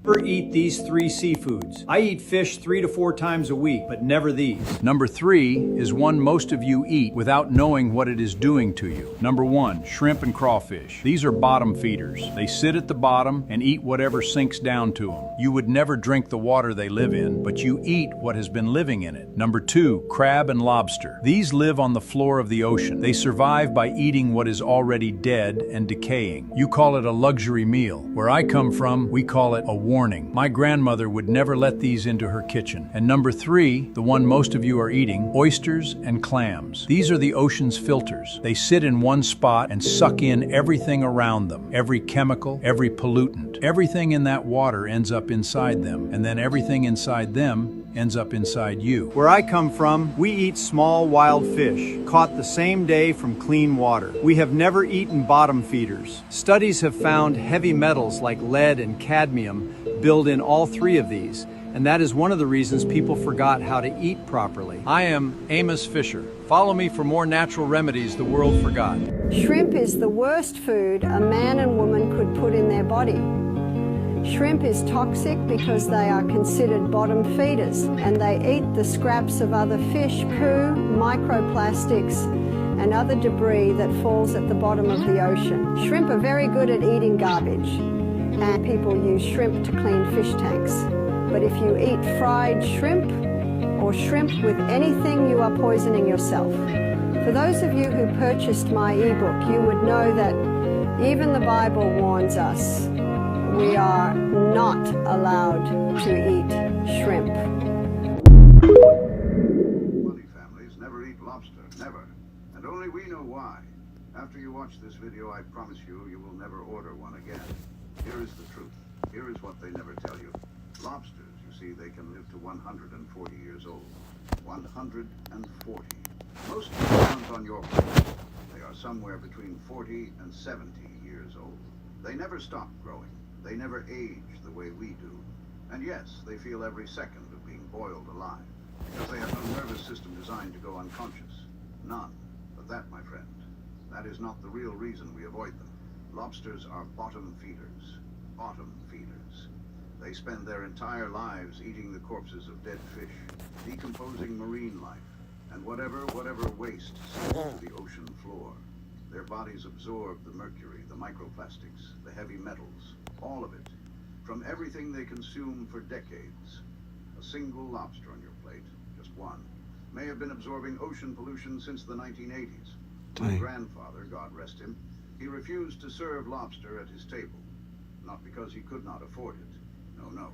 Never eat these three seafoods. I eat fish 3 to 4 times a week, but never these. Number 3 is one most of you eat without knowing what it is doing to you. Number 1, shrimp and crawfish. These are bottom feeders. They sit at the bottom and eat whatever sinks down to them. You would never drink the water they live in, but you eat what has been living in it. Number 2, crab and lobster. These live on the floor of the ocean. They survive by eating what is already dead and decaying. You call it a luxury meal. Where I come from, we call it a warning. My grandmother would never let these into her kitchen. And number 3, the one most of you are eating, oysters and clams. These are the ocean's filters. They sit in one spot and suck in everything around them. Every chemical, every pollutant. Everything in that water ends up inside them, and then everything inside them ends up inside you. Where I come from, we eat small wild fish, caught the same day from clean water. We have never eaten bottom feeders. Studies have found heavy metals like lead and cadmium build in all 3 of these, and that is one of the reasons people forgot how to eat properly. I am Amos Fisher. Follow me for more natural remedies the world forgot. Shrimp is the worst food a man and woman could put in their body. Shrimp is toxic because they are considered bottom feeders, and they eat the scraps of other fish, poo, microplastics, and other debris that falls at the bottom of the ocean. Shrimp are very good at eating garbage, and people use shrimp to clean fish tanks. But if you eat fried shrimp or shrimp with anything, you are poisoning yourself. For those of you who purchased my ebook, you would know that even the Bible warns us we are not allowed to eat shrimp. Money families never eat lobster, never. And only we know why. After you watch this video, I promise you, you will never order one again. Here is the truth. Here is what they never tell you. Lobsters, you see, they can live to 140 years old. 140. Most found on your plate, they are somewhere between 40 and 70 years old. They never stop growing. They never age the way we do. And yes, they feel every second of being boiled alive, because they have no nervous system designed to go unconscious. None. But that, my friend, that is not the real reason we avoid them. Lobsters are bottom feeders. Bottom feeders. They spend their entire lives eating the corpses of dead fish, decomposing marine life, and whatever waste sinks to the ocean floor. Their bodies absorb the mercury, the microplastics, the heavy metals, all of it, from everything they consume for decades. A single lobster on your plate, just one, may have been absorbing ocean pollution since the 1980s. My grandfather, God rest him, he refused to serve lobster at his table. Not because he could not afford it. No.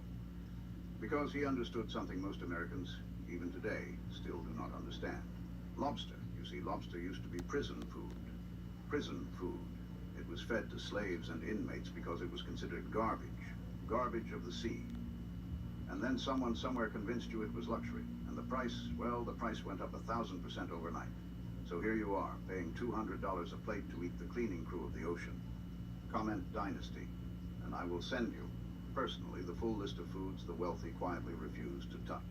Because he understood something most Americans, even today, still do not understand. Lobster, you see, lobster used to be prison food. Prison food. It was fed to slaves and inmates because it was considered garbage. Garbage of the sea. And then someone somewhere convinced you it was luxury. And the price, well, the price went up 1,000% overnight. So here you are, paying $200 a plate to eat the cleaning crew of the ocean. Comment Dynasty, and I will send you, personally, the full list of foods the wealthy quietly refuse to touch.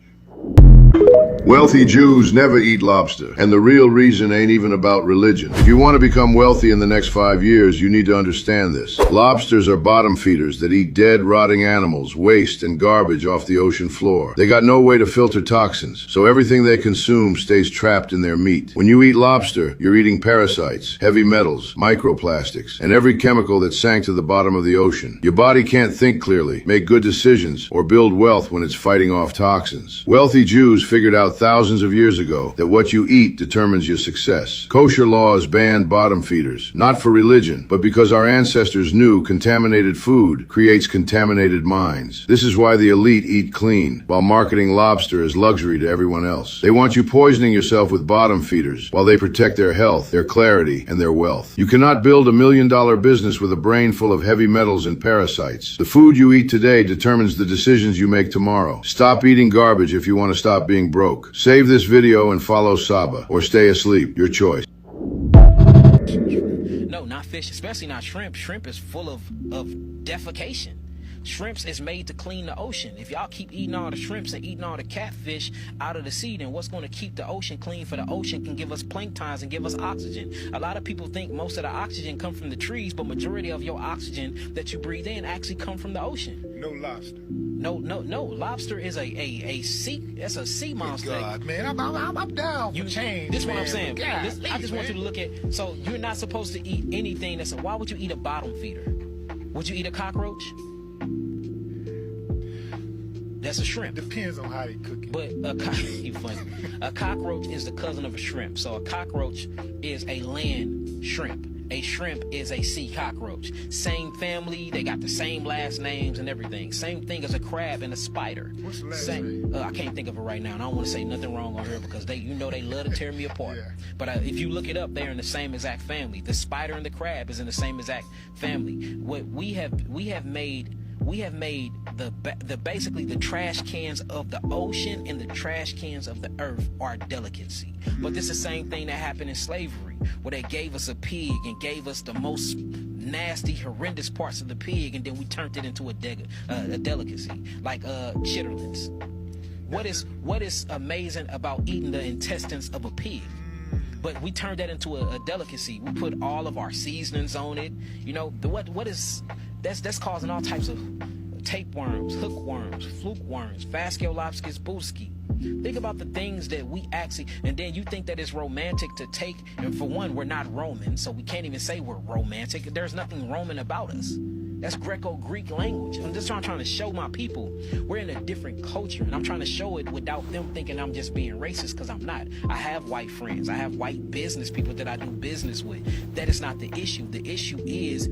Wealthy Jews never eat lobster, and the real reason ain't even about religion. If you want to become wealthy in the next 5 years, you need to understand this. Lobsters are bottom feeders that eat dead, rotting animals, waste, and garbage off the ocean floor. They got no way to filter toxins, so everything they consume stays trapped in their meat. When you eat lobster, you're eating parasites, heavy metals, microplastics, and every chemical that sank to the bottom of the ocean. Your body can't think clearly, make good decisions, or build wealth when it's fighting off toxins. Wealthy Jews figured out thousands of years ago that what you eat determines your success. Kosher laws banned bottom feeders, not for religion, but because our ancestors knew contaminated food creates contaminated minds. This is why the elite eat clean, while marketing lobster as luxury to everyone else. They want you poisoning yourself with bottom feeders, while they protect their health, their clarity, and their wealth. You cannot build $1 million business with a brain full of heavy metals and parasites. The food you eat today determines the decisions you make tomorrow. Stop eating garbage if you want to stop being broke. Save this video and follow Saba, or stay asleep, your choice. No, not fish, especially not shrimp. Shrimp is full of defecation. Shrimps is made to clean the ocean. If y'all keep eating all the shrimps and eating all the catfish out of the sea, then what's going to keep the ocean clean? For the ocean can give us planktons and give us oxygen. A lot of people think most of the oxygen come from the trees, but majority of your oxygen that you breathe in actually come from the ocean. No lobster. No. Lobster is a sea. That's a sea monster. God, man, I'm down for change. This is what I'm man. saying. God, I just want you to look at. So you're not supposed to eat anything that's. Why would you eat a bottom feeder? Would you eat a cockroach? That's a shrimp. Depends on how they cook it. But you funny. A cockroach is the cousin of a shrimp. So a cockroach is a land shrimp. A shrimp is a sea cockroach. Same family, they got the same last names and everything. Same thing as a crab and a spider. What's the last name? I can't think of it right now, and I don't want to say nothing wrong on here because they love to tear me apart. Yeah. But if you look it up, they're in the same exact family. The spider and the crab is in the same exact family. What we have made the basically the trash cans of the ocean and the trash cans of the earth are a delicacy. But this is the same thing that happened in slavery, where they gave us a pig and gave us the most nasty, horrendous parts of the pig, and then we turned it into a delicacy, like chitterlings. What is amazing about eating the intestines of a pig? But we turned that into a delicacy. We put all of our seasonings on it. You know, that's causing all types of tapeworms, hookworms, fluke worms, Fasciolopsis buski. Think about the things that we actually, and then you think that it's romantic to take, and for one, we're not Roman, so we can't even say we're romantic. There's nothing Roman about us. That's Greco-Greek language. I'm just trying to show my people we're in a different culture, and I'm trying to show it without them thinking I'm just being racist, because I'm not. I have white friends. I have white business people that I do business with. That is not the issue. The issue is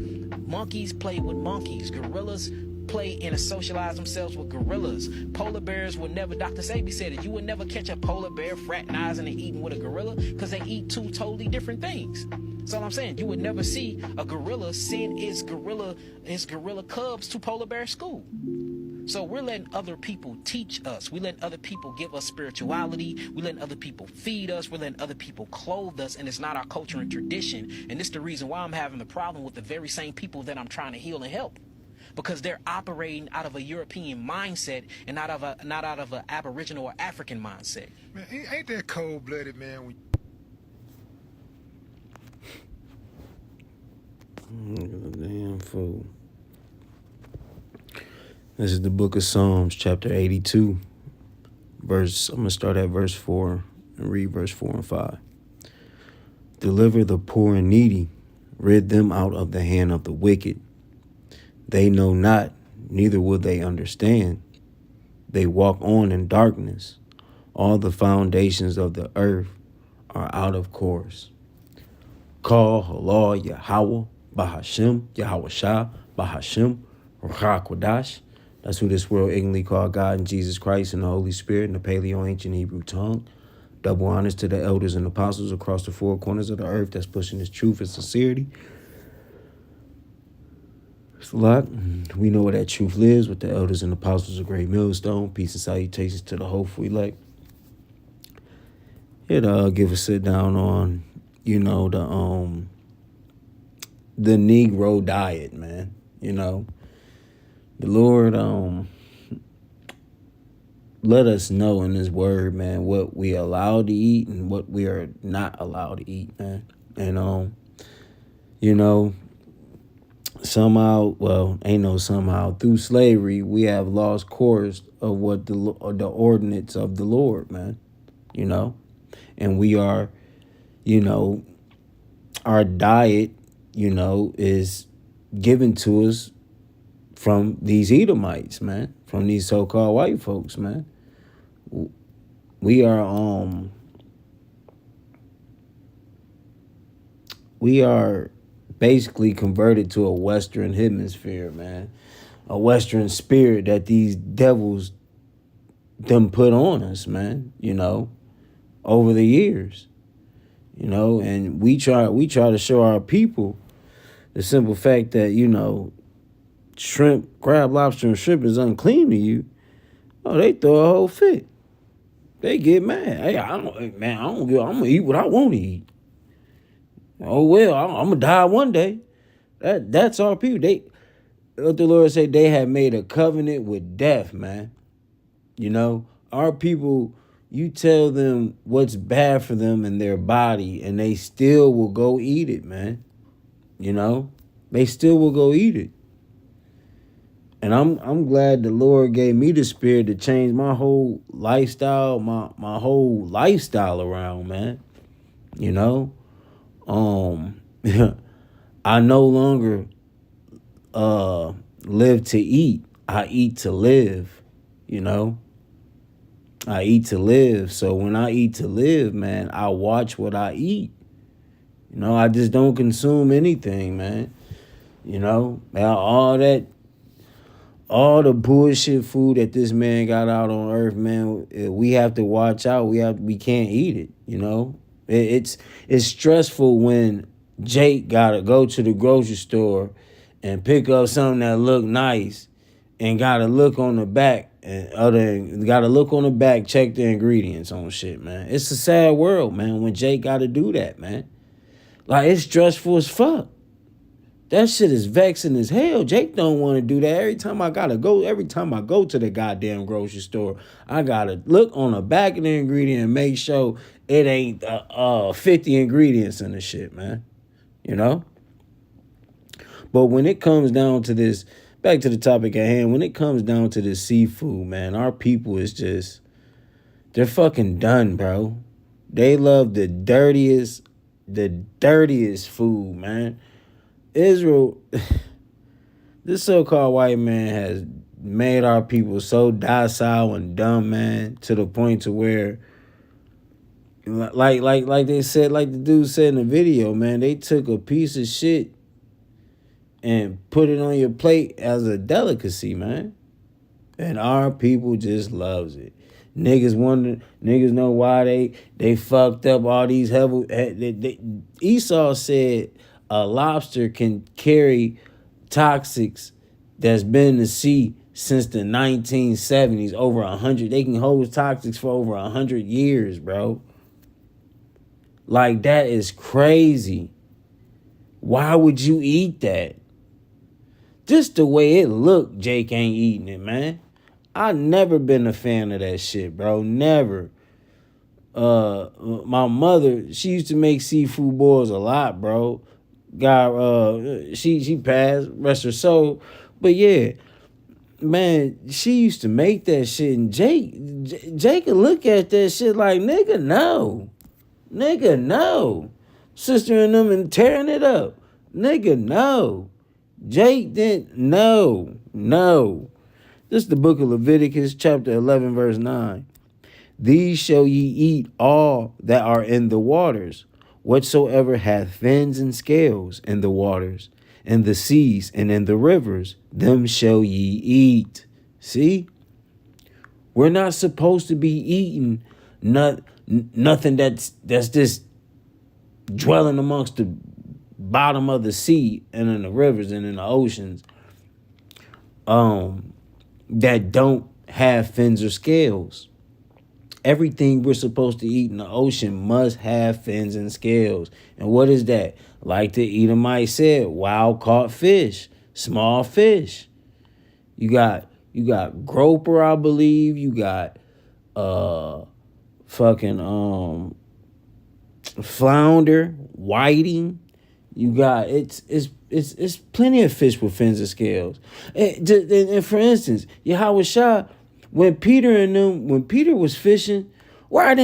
monkeys play with monkeys. Gorillas play and socialize themselves with gorillas. Polar bears would never, Dr. Sabi said it, you would never catch a polar bear fraternizing and eating with a gorilla because they eat two totally different things. That's all I'm saying. You would never see a gorilla send its gorilla cubs to polar bear school. So we're letting other people teach us. We letting other people give us spirituality. We letting other people feed us. We're letting other people clothe us, and it's not our culture and tradition. And this is the reason why I'm having the problem with the very same people that I'm trying to heal and help. Because they're operating out of a European mindset and not out of an Aboriginal or African mindset. Man, ain't that cold-blooded, man? Damn fool. This is the book of Psalms, chapter 82. I'm going to start at verse 4 and read verse 4 and 5. Deliver the poor and needy, rid them out of the hand of the wicked. They know not, neither will they understand. They walk on in darkness. All the foundations of the earth are out of course. Call Allah Yahweh, Bahashem, Yahweh Shah, Bahashem, Rakwadash. That's who this world ignorantly call God and Jesus Christ and the Holy Spirit in the Paleo-Ancient Hebrew tongue. Double honors to the elders and apostles across the four corners of the earth that's pushing this truth and sincerity. It's a lot. We know where that truth lives with the elders and apostles of Great Millstone. Peace and salutations to the hopeful elect. Here to give a sit down on, the Negro diet, man. The Lord let us know in His Word, man, what we are allowed to eat and what we are not allowed to eat, man. And somehow, through slavery, we have lost course of what the ordinance of the Lord, man. And we are, our diet, is given to us from these Edomites, man, from these so-called white folks, man. We are basically converted to a Western hemisphere, man. A Western spirit that these devils them put on us, man, over the years. And we try to show our people the simple fact that, shrimp, crab, lobster, and shrimp is unclean to you. Oh, they throw a whole fit. They get mad. Hey, I'm gonna eat what I want to eat. Oh well, I'm gonna die one day. That's our people. what the Lord said, they have made a covenant with death, man. You know, our people, you tell them what's bad for them in their body, and they still will go eat it, man. You know, they still will go eat it. And I'm glad the Lord gave me the spirit to change my whole lifestyle, my whole lifestyle around, man. You know, I no longer live to eat. I eat to live. You know, I eat to live. So when I eat to live, man, I watch what I eat. You know, I just don't consume anything, man. You know, all the bullshit food that this man got out on earth, man, we have to watch out. We can't eat it, you know? It's stressful when Jake gotta go to the grocery store and pick up something that look nice and gotta look on the back check the ingredients on shit, man. It's a sad world, man, when Jake gotta do that, man. Like, it's stressful as fuck. That shit is vexing as hell. Jake don't want to do that. Every time I go to the goddamn grocery store, I gotta look on the back of the ingredient and make sure it ain't 50 ingredients in the shit, man. You know? But when it comes down to this, back to the topic at hand, when it comes down to this seafood, man, our people is just, they're fucking done, bro. They love the dirtiest food, man. Israel, this so-called white man has made our people so docile and dumb, man, to the point to where, like they said, like the dude said in the video, man, they took a piece of shit and put it on your plate as a delicacy, man. And our people just loves it. Niggas know why they fucked up all these Esau said a lobster can carry toxics that's been in the sea since the 1970s, over 100. They can hold toxics for over 100 years, bro. Like, that is crazy. Why would you eat that? Just the way it looked, Jake ain't eating it, man. I never been a fan of that shit, bro. Never. My mother, she used to make seafood boils a lot, bro. She passed, rest her soul. But yeah, man, she used to make that shit, and Jake could look at that shit like, nigga, no. Nigga, no. Sister and them and tearing it up. Nigga, no. Jake didn't, no. This is the book of Leviticus, chapter 11, verse 9. These shall ye eat all that are in the waters, whatsoever hath fins and scales in the waters, in the seas, and in the rivers, them shall ye eat. See? We're not supposed to be eating nothing that's just dwelling amongst the bottom of the sea and in the rivers and in the oceans that don't have fins or scales. Everything we're supposed to eat in the ocean must have fins and scales. And what is that? Like the Edomite said, wild caught fish, small fish. You got grouper, I believe. You got flounder, whiting. You got it's plenty of fish with fins and scales. And for instance, Yahweh Shah, when Peter was fishing, it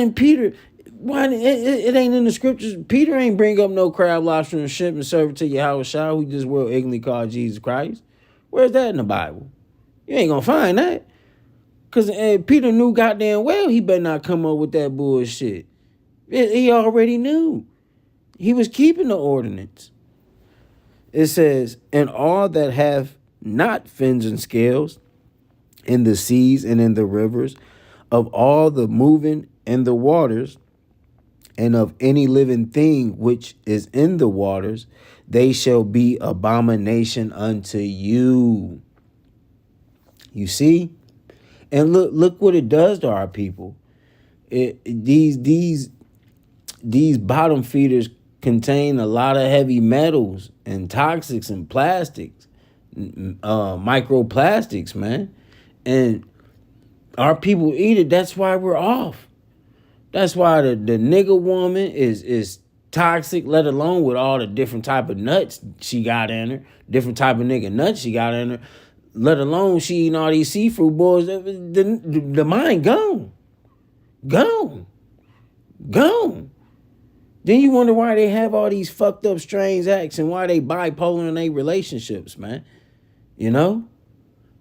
ain't in the scriptures. Peter ain't bring up no crab, lobster, and shrimp and serve it to Yahweh Shah, who this world ignorantly called Jesus Christ. Where's that in the Bible? You ain't gonna find that. Because Peter knew goddamn well he better not come up with that bullshit. He already knew. He was keeping the ordinance. It says, and all that have not fins and scales in the seas and in the rivers, of all the moving in the waters, and of any living thing which is in the waters, they shall be abomination unto you. You see? And look what it does to our people. These bottom feeders contain a lot of heavy metals and toxics and plastics microplastics, man. And our people eat it. That's why we're off. That's why the nigga woman is toxic, let alone with all the different type of nuts she got in her, different type of nigga nuts she got in her, let alone she eating all these seafood boys. The mind gone. Gone. Gone. Then you wonder why they have all these fucked up strange acts and why they bipolar in their relationships, man. You know?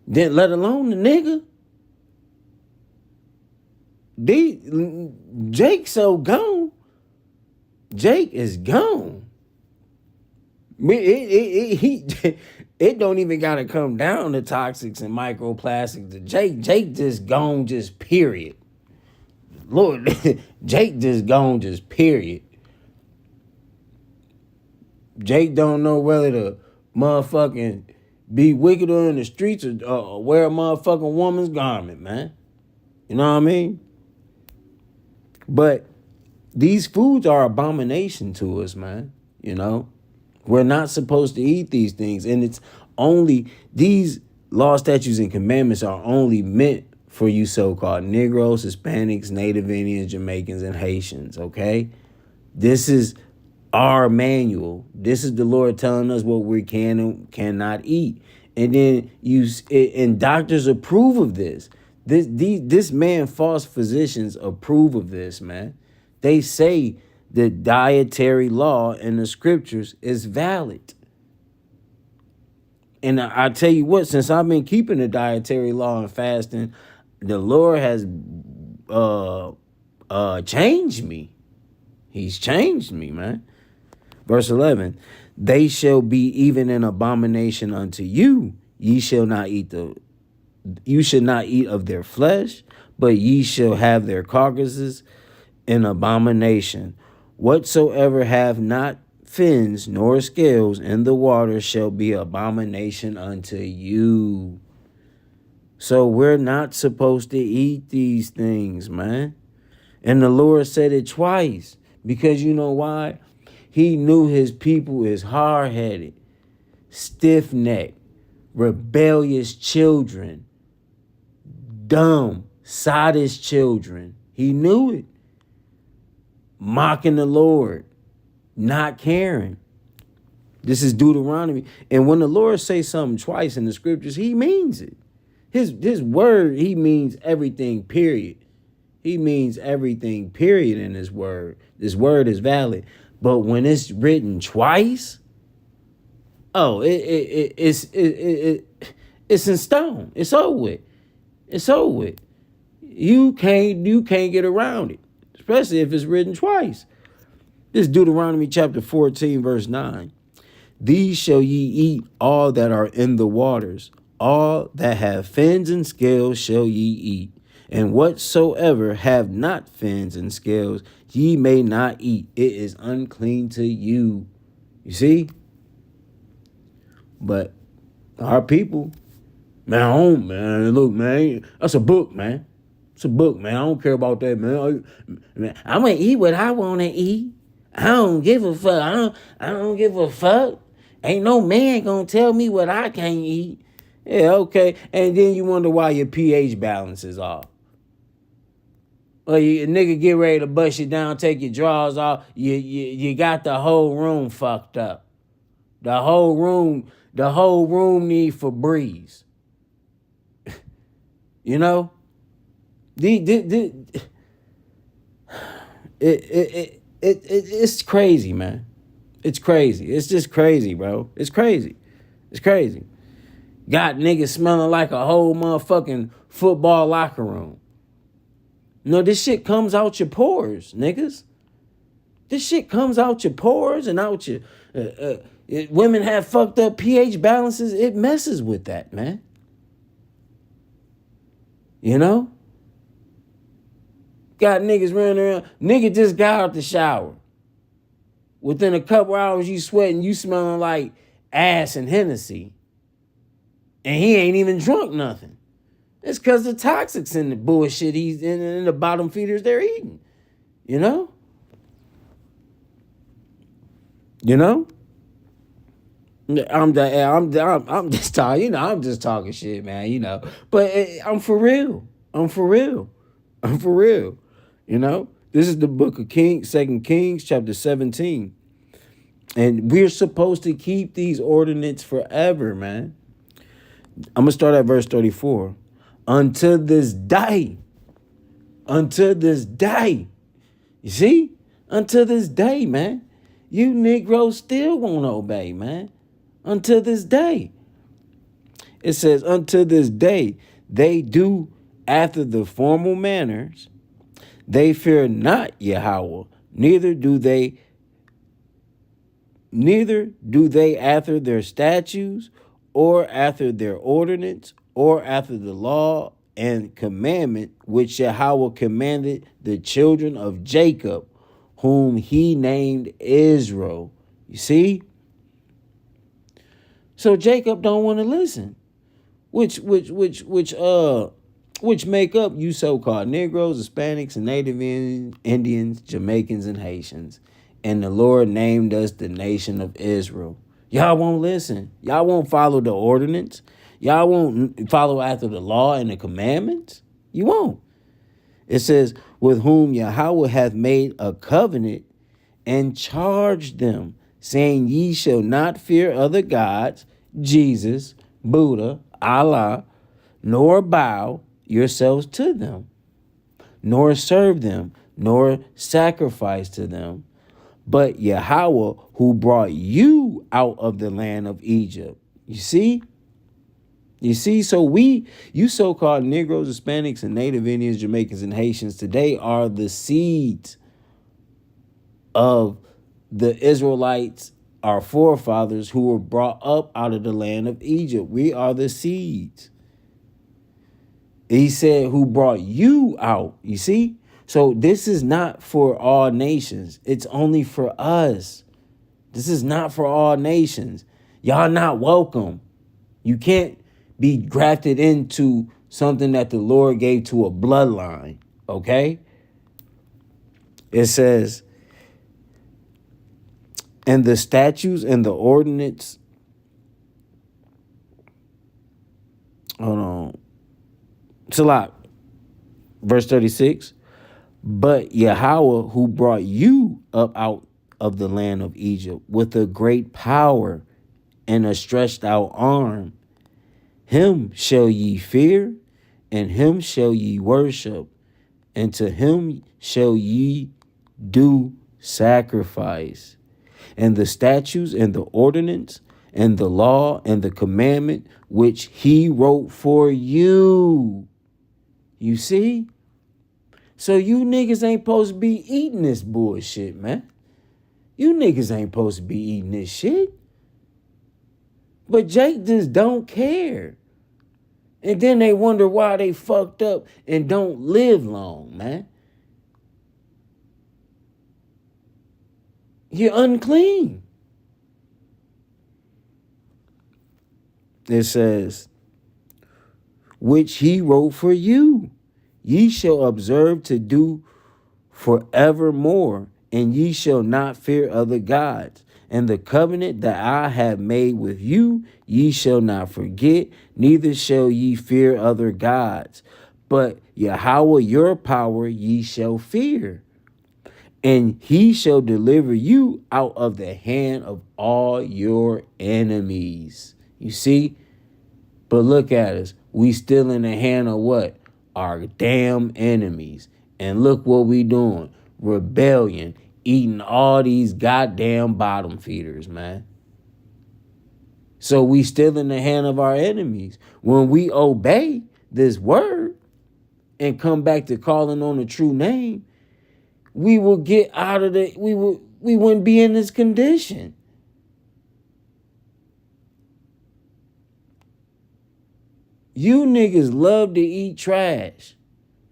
Then let alone the nigga. Jake's so gone. Jake is gone. It don't even gotta come down to toxics and microplastics. Jake just gone, just period. Lord, Jake just gone, just period. Jake don't know whether to motherfucking be wickeder in the streets or wear a motherfucking woman's garment, man. You know what I mean? But these foods are abomination to us, man. You know? We're not supposed to eat these things. And it's only, these law, statutes, and commandments are only meant for you so-called Negroes, Hispanics, Native Indians, Jamaicans, and Haitians, okay? This is our manual. This is the Lord telling us what we can and cannot eat. And then and doctors approve of this. This man, false physicians approve of this, man. They say the dietary law in the scriptures is valid. And I tell you what, since I've been keeping the dietary law and fasting, the Lord has changed me. He's changed me, man. Verse 11, they shall be even an abomination unto you. You should not eat of their flesh, but ye shall have their carcasses an abomination. Whatsoever have not fins nor scales in the water shall be abomination unto you. So we're not supposed to eat these things, man. And the Lord said it twice, because you know why? He knew his people is hard-headed, stiff-necked, rebellious children, dumb, sottish children. He knew it. Mocking the Lord, not caring. This is Deuteronomy. And when the Lord says something twice in the scriptures, he means it. His word, he means everything, period. He means everything, period, in his word. This word is valid. But when it's written twice, it's in stone. It's over with. It's over with. You can't get around it, especially if it's written twice. This is Deuteronomy chapter 14, verse 9. These shall ye eat all that are in the waters, all that have fins and scales shall ye eat. And whatsoever have not fins and scales, ye may not eat. It is unclean to you. You see? But our people, man, look, man, that's a book, man. It's a book, man. I don't care about that, man. I'm going to eat what I want to eat. I don't give a fuck. I don't give a fuck. Ain't no man going to tell me what I can't eat. Yeah, okay. And then you wonder why your pH balance is off. Well, a nigga get ready to bust you down, take your drawers off. You got the whole room fucked up. The whole room need Febreze. You know? It's crazy, man. It's crazy. It's just crazy, bro. It's crazy. It's crazy. Got niggas smelling like a whole motherfucking football locker room. No, this shit comes out your pores, niggas. This shit comes out your pores and out your... women have fucked up pH balances. It messes with that, man. You know? Got niggas running around. Nigga just got out the shower. Within a couple hours, you sweating, you smelling like ass and Hennessy. And he ain't even drunk nothing. It's because the toxics in the bullshit he's in the bottom feeders they're eating. You know? You know? I'm just talking, I'm just talking shit, man, But I'm for real. I'm for real. I'm for real. This is the book of Kings, 2 Kings, chapter 17. And we're supposed to keep these ordinances forever, man. I'm gonna start at verse 34. Until this day. Until this day. You see? Until this day, man. You Negroes still won't obey, man. Until this day. It says, until this day, they do after the formal manners. They fear not Yahweh, neither do they after their statutes, or after their ordinance, or after the law and commandment which Yahweh commanded the children of Jacob, whom he named Israel. You see? So Jacob don't want to listen. Which make up you so-called Negroes, Hispanics, and Native Indians, Jamaicans, and Haitians. And the Lord named us the nation of Israel. Y'all won't listen. Y'all won't follow the ordinance. Y'all won't follow after the law and the commandments. You won't. It says, with whom Yahweh hath made a covenant and charged them, saying, ye shall not fear other gods, Jesus, Buddha, Allah, nor bow yourselves to them, nor serve them, nor sacrifice to them, but Yahweh who brought you out of the land of Egypt. You see? So you so-called Negroes, Hispanics, and Native Indians, Jamaicans, and Haitians today are the seeds of the Israelites, our forefathers who were brought up out of the land of Egypt. We are the seeds. He said, who brought you out. You see? So this is not for all nations. It's only for us. This is not for all nations. Y'all not welcome. You can't be grafted into something that the Lord gave to a bloodline. Okay? It says, and the statutes and the ordinance. Hold on. Salat, verse 36. But Yahweh, who brought you up out of the land of Egypt with a great power and a stretched out arm, him shall ye fear, and him shall ye worship, and to him shall ye do sacrifice. And the statutes and the ordinance and the law and the commandment which he wrote for you. You see? So you niggas ain't supposed to be eating this bullshit, man. You niggas ain't supposed to be eating this shit. But Jake just don't care. And then they wonder why they fucked up and don't live long, man. You're unclean. It says, which he wrote for you. Ye shall observe to do forevermore, and ye shall not fear other gods. And the covenant that I have made with you, ye shall not forget, neither shall ye fear other gods. But Yahweh your power ye shall fear. And he shall deliver you out of the hand of all your enemies. You see? But look at us. We still in the hand of what? Our damn enemies. And look what we doing. Rebellion. Eating all these goddamn bottom feeders, man. So we still in the hand of our enemies. When we obey this word and come back to calling on the true name, we will get out of the, we wouldn't be in this condition. You niggas love to eat trash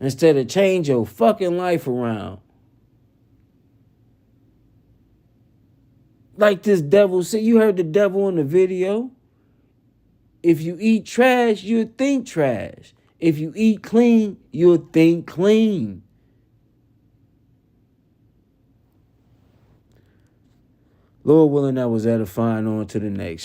instead of change your fucking life around. Like this devil said, you heard the devil in the video. If you eat trash, you'll think trash. If you eat clean, you'll think clean. Lord willing, that was edifying. On to the next.